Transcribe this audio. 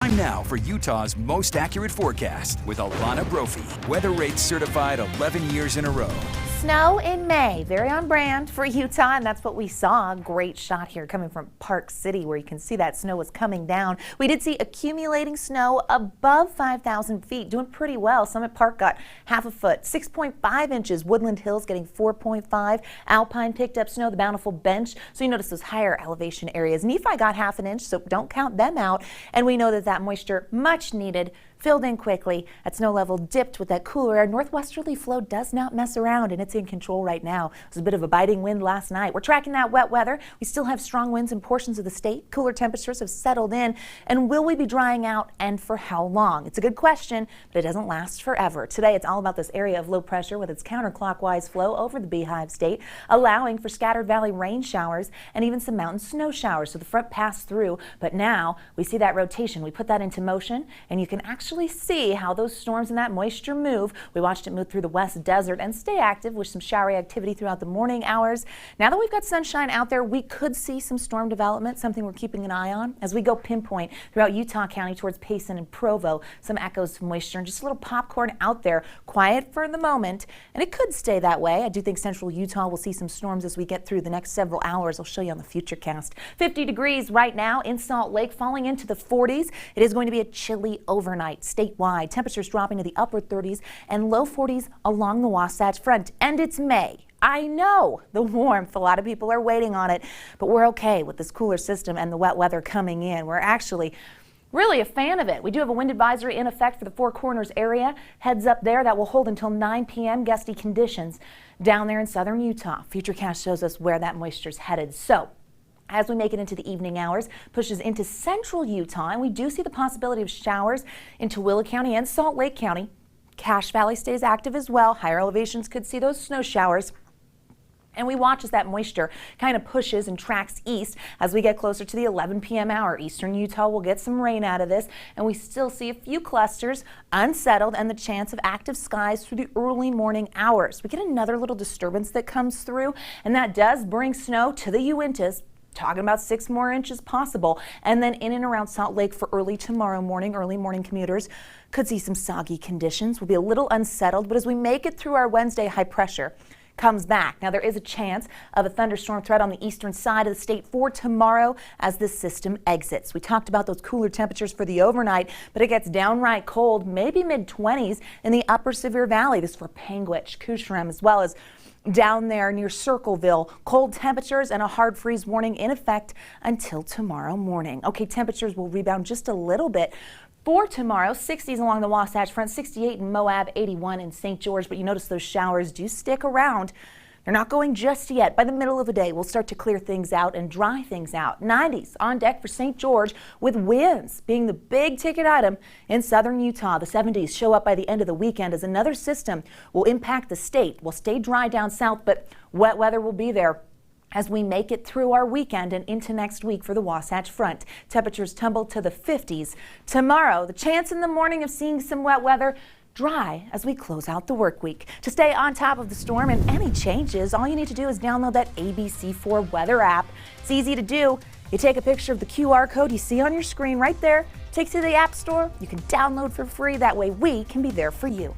Time now for Utah's most accurate forecast with Alana Brophy. Weather rates certified 11 years in a row. Snow in May, very on brand for Utah, and that's what we saw. Great shot here coming from Park City where you can see that snow was coming down. We did see accumulating snow above 5,000 feet, doing pretty well. Summit Park got half a foot, 6.5 inches. Woodland Hills getting 4.5. Alpine picked up snow, the Bountiful Bench. So you notice those higher elevation areas. Nephi got half an inch, so don't count them out. And we know that that moisture, much needed, filled in quickly. That snow level dipped with that cooler air. Northwesterly flow does not mess around, and it's in control right now. It was a bit of a biting wind last night. We're tracking that wet weather. We still have strong winds in portions of the state. Cooler temperatures have settled in. And will we be drying out, and for how long? It's a good question, but it doesn't last forever. Today, it's all about this area of low pressure with its counterclockwise flow over the Beehive State, allowing for scattered valley rain showers and even some mountain snow showers. So the front passed through, but now we see that rotation. We put that into motion, and you can actually see how those storms and that moisture move. We watched it move through the West Desert and stay active with some showery activity throughout the morning hours. Now that we've got sunshine out there, we could see some storm development, something we're keeping an eye on as we go pinpoint throughout Utah County towards Payson and Provo. Some echoes of moisture and just a little popcorn out there. Quiet for the moment, and it could stay that way. I do think central Utah will see some storms as we get through the next several hours. I'll show you on the Futurecast. 50 degrees right now in Salt Lake, falling into the 40s. It is going to be a chilly overnight statewide. Temperatures dropping to the upper 30s and low 40s along the Wasatch Front. And it's May. I know the warmth, a lot of people are waiting on it, but we're okay with this cooler system and the wet weather coming in. We're actually really a fan of it. We do have a wind advisory in effect for the Four Corners area. Heads up there, that will hold until 9 p.m. Gusty conditions down there in southern Utah. Futurecast shows us where that moisture's headed. So as we make it into the evening hours, pushes into central Utah, and we do see the possibility of showers into Willa County and Salt Lake County. Cache Valley stays active as well. Higher elevations could see those snow showers. And we watch as that moisture kind of pushes and tracks east as we get closer to the 11 p.m. hour. Eastern Utah will get some rain out of this, and we still see a few clusters unsettled and the chance of active skies through the early morning hours. We get another little disturbance that comes through, and that does bring snow to the Uintas. Talking about 6 more inches possible, and then in and around Salt Lake for early tomorrow morning. Early morning commuters could see some soggy conditions. We'll be a little unsettled, but as we make it through our Wednesday, high pressure comes back. Now there is a chance of a thunderstorm threat on the eastern side of the state for tomorrow as this system exits. We talked about those cooler temperatures for the overnight, but it gets downright cold, maybe mid-20s in the upper Sevier Valley. This is for Panguitch, Cousharam, as well as down there near Circleville. Cold temperatures and a hard freeze warning in effect until tomorrow morning. Okay, temperatures will rebound just a little bit for tomorrow. 60s along the Wasatch Front, 68 in Moab, 81 in St. George, but you notice those showers do stick around. They're not going just yet. By the middle of the day, we'll start to clear things out and dry things out. 90s on deck for St. George, with winds being the big ticket item in southern Utah. The 70s show up by the end of the weekend as another system will impact the state. We'll stay dry down south, but wet weather will be there as we make it through our weekend and into next week for the Wasatch Front. Temperatures tumble to the 50s. Tomorrow, the chance in the morning of seeing some wet weather. Dry as we close out the work week. To stay on top of the storm and any changes, all you need to do is download that ABC4 weather app. It's easy to do. You take a picture of the QR code you see on your screen right there, takes you to the App Store. You can download for free. That way we can be there for you.